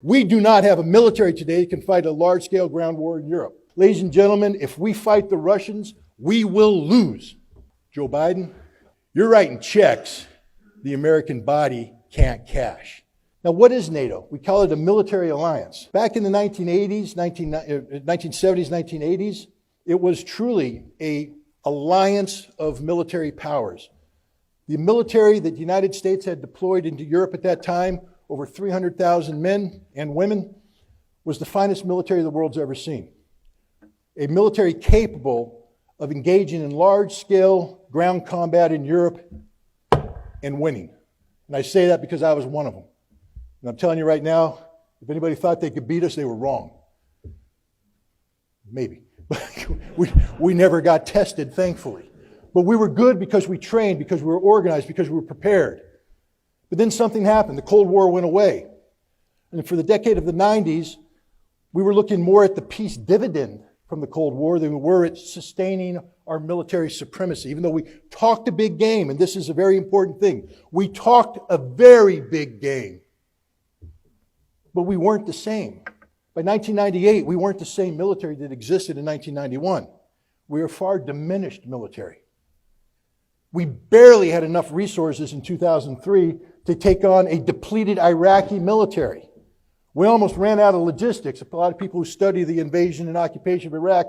We do not have a military today that can fight a large-scale ground war in Europe. Ladies and gentlemen, if we fight the Russians, we will lose. Joe Biden, you're writing checks the American body can't cash. Now, what is NATO? We call it a military alliance. Back in the 1970s, 1980s, it was truly an alliance of military powers. The military that the United States had deployed into Europe at that time, over 300,000 men and women, was the finest military the world's ever seen. A military capable of engaging in large-scale ground combat in Europe and winning. And I say that because I was one of them. And I'm telling you right now, if anybody thought they could beat us, they were wrong. Maybe. we never got tested, thankfully. But we were good because we trained, because we were organized, because we were prepared. But then something happened. The Cold War went away. And for the decade of the 90s, we were looking more at the peace dividend from the Cold War than we were at sustaining our military supremacy. Even though we talked a big game, and this is a very important thing, we talked a very big game. But we weren't the same. By 1998, we weren't the same military that existed in 1991. We were a far diminished military. We barely had enough resources in 2003 to take on a depleted Iraqi military. We almost ran out of logistics. A lot of people who study the invasion and occupation of Iraq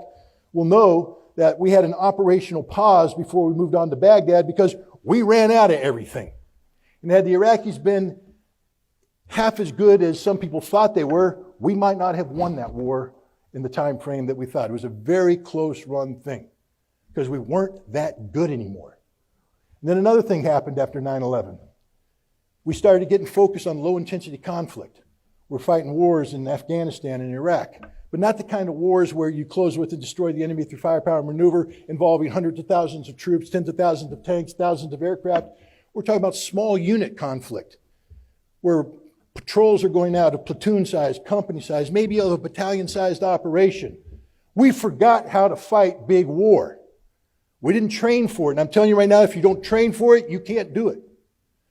will know that we had an operational pause before we moved on to Baghdad because we ran out of everything. And had the Iraqis been half as good as some people thought they were, we might not have won that war in the time frame that we thought. It was a very close run thing because we weren't that good anymore. And then another thing happened after 9/11. We started getting focused on low-intensity conflict. We're fighting wars in Afghanistan and Iraq, but not the kind of wars where you close with and destroy the enemy through firepower maneuver involving hundreds of thousands of troops, tens of thousands of tanks, thousands of aircraft. We're talking about small unit conflict where patrols are going out of platoon size, company size, maybe of a battalion-sized operation. We forgot how to fight big war. We didn't train for it. And I'm telling you right now, if you don't train for it, you can't do it.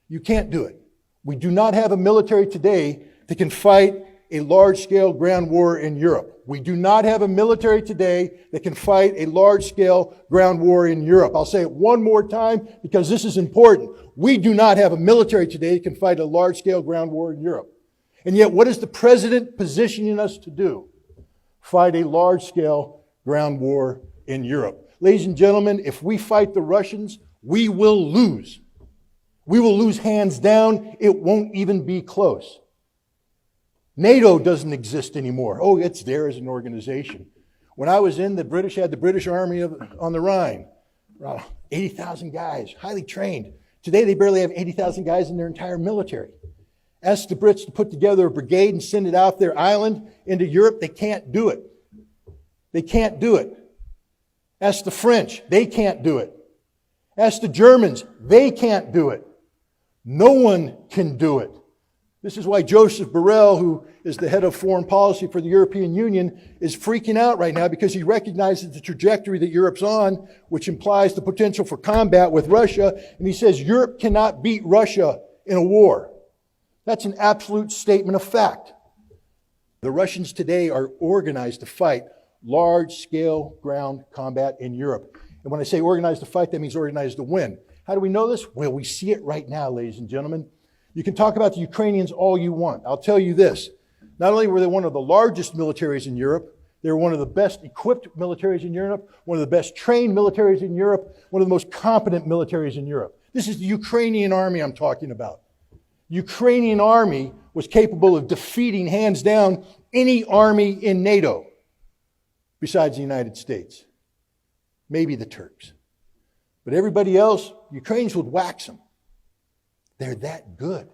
You can't do it. We do not have a military today that can fight a large-scale ground war in Europe. We do not have a military today that can fight a large-scale ground war in Europe. I'll say it one more time because this is important. We do not have a military today that can fight a large-scale ground war in Europe. And yet, what is the president positioning us to do? Fight a large-scale ground war in Europe. Ladies and gentlemen, if we fight the Russians, we will lose. We will lose hands down. It won't even be close. NATO doesn't exist anymore. Oh, it's there as an organization. When I was in, the British had the British Army on the Rhine. 80,000 guys, highly trained. Today they barely have 80,000 guys in their entire military. Ask the Brits to put together a brigade and send it out their island into Europe. They can't do it. They can't do it. Ask the French. They can't do it. Ask the Germans. They can't do it. No one can do it. This is why Joseph Borrell, who is the head of foreign policy for the European Union, is freaking out right now because he recognizes the trajectory that Europe's on, which implies the potential for combat with Russia. And he says Europe cannot beat Russia in a war. That's an absolute statement of fact. The Russians today are organized to fight large-scale ground combat in Europe. And when I say organized to fight, that means organized to win. How do we know this? Well, we see it right now, ladies and gentlemen. You can talk about the Ukrainians all you want. I'll tell you this. Not only were they one of the largest militaries in Europe, they were one of the best equipped militaries in Europe, one of the best trained militaries in Europe, one of the most competent militaries in Europe. This is the Ukrainian army I'm talking about. The Ukrainian army was capable of defeating, hands down, any army in NATO besides the United States. Maybe the Turks. But everybody else, Ukrainians would wax them. They're that good.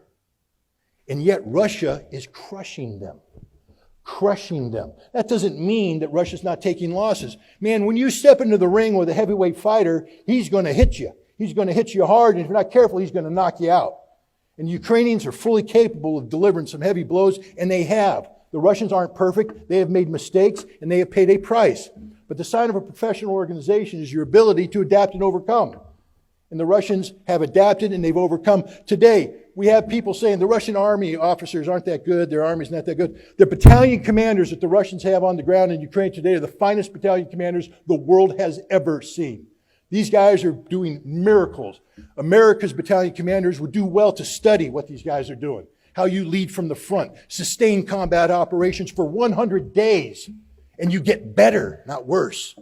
And yet Russia is crushing them. Crushing them. That doesn't mean that Russia's not taking losses. Man, when you step into the ring with a heavyweight fighter, he's going to hit you. He's going to hit you hard, and if you're not careful, he's going to knock you out. And the Ukrainians are fully capable of delivering some heavy blows, and they have. The Russians aren't perfect. They have made mistakes, and they have paid a price. But the sign of a professional organization is your ability to adapt and overcome. And the Russians have adapted and they've overcome. Today, we have people saying the Russian army officers aren't that good, their army's not that good. The battalion commanders that the Russians have on the ground in Ukraine today are the finest battalion commanders the world has ever seen. These guys are doing miracles. America's battalion commanders would do well to study what these guys are doing. How you lead from the front, sustain combat operations for 100 days, and you get better, not worse.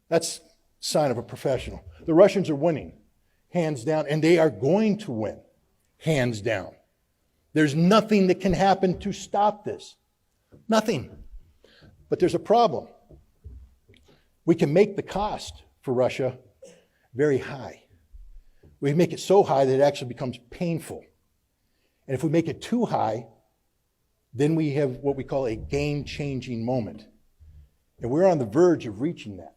That's a sign of a professional. The Russians are winning, hands down, and they are going to win, hands down. There's nothing that can happen to stop this. Nothing. But there's a problem. We can make the cost for Russia very high. We make it so high that it actually becomes painful. And if we make it too high, then we have what we call a game-changing moment. And we're on the verge of reaching that.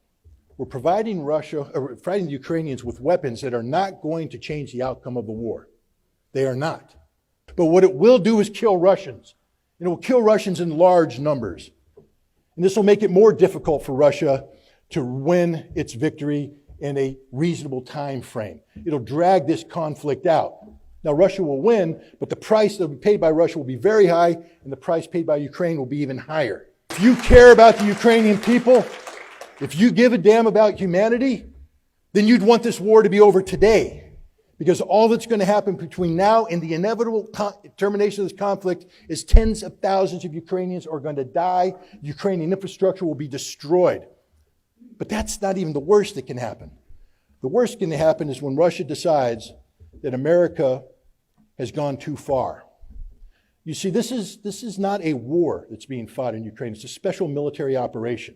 We're providing the Ukrainians with weapons that are not going to change the outcome of the war. They are not. But what it will do is kill Russians. And it will kill Russians in large numbers. And this will make it more difficult for Russia to win its victory in a reasonable time frame. It'll drag this conflict out. Now, Russia will win, but the price that will be paid by Russia will be very high, and the price paid by Ukraine will be even higher. If you care about the Ukrainian people, if you give a damn about humanity, then you'd want this war to be over today. Because all that's going to happen between now and the inevitable termination of this conflict is tens of thousands of Ukrainians are going to die. Ukrainian infrastructure will be destroyed. But that's not even the worst that can happen. The worst that can happen is when Russia decides that America has gone too far. You see, this is not a war that's being fought in Ukraine. It's a special military operation.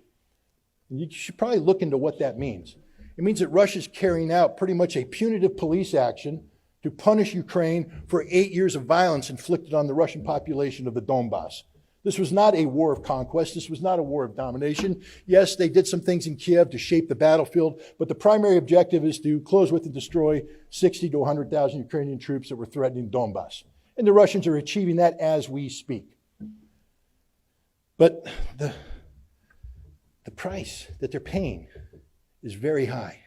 And you should probably look into what that means. It means that Russia's carrying out pretty much a punitive police action to punish Ukraine for 8 years of violence inflicted on the Russian population of the Donbass. This was not a war of conquest. This was not a war of domination. Yes, they did some things in Kiev to shape the battlefield, but the primary objective is to close with and destroy 60 to 100,000 Ukrainian troops that were threatening Donbass. And the Russians are achieving that as we speak. But the price that they're paying is very high.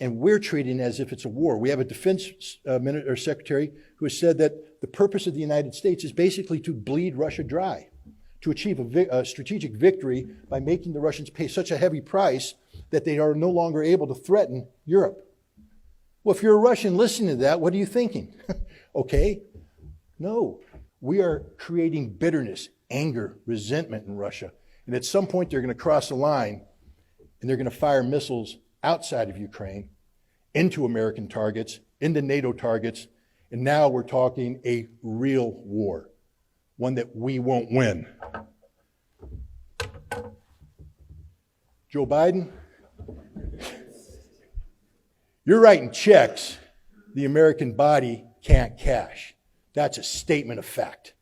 And we're treating it as if it's a war. We have a defense secretary who has said that the purpose of the United States is basically to bleed Russia dry, to achieve a strategic victory by making the Russians pay such a heavy price that they are no longer able to threaten Europe. Well, if you're a Russian listening to that, what are you thinking? Okay, no. We are creating bitterness, anger, resentment in Russia. And at some point, they're going to cross the line and they're going to fire missiles outside of Ukraine, into American targets, into NATO targets, and now we're talking a real war, one that we won't win. Joe Biden, you're writing checks the American body can't cash. That's a statement of fact.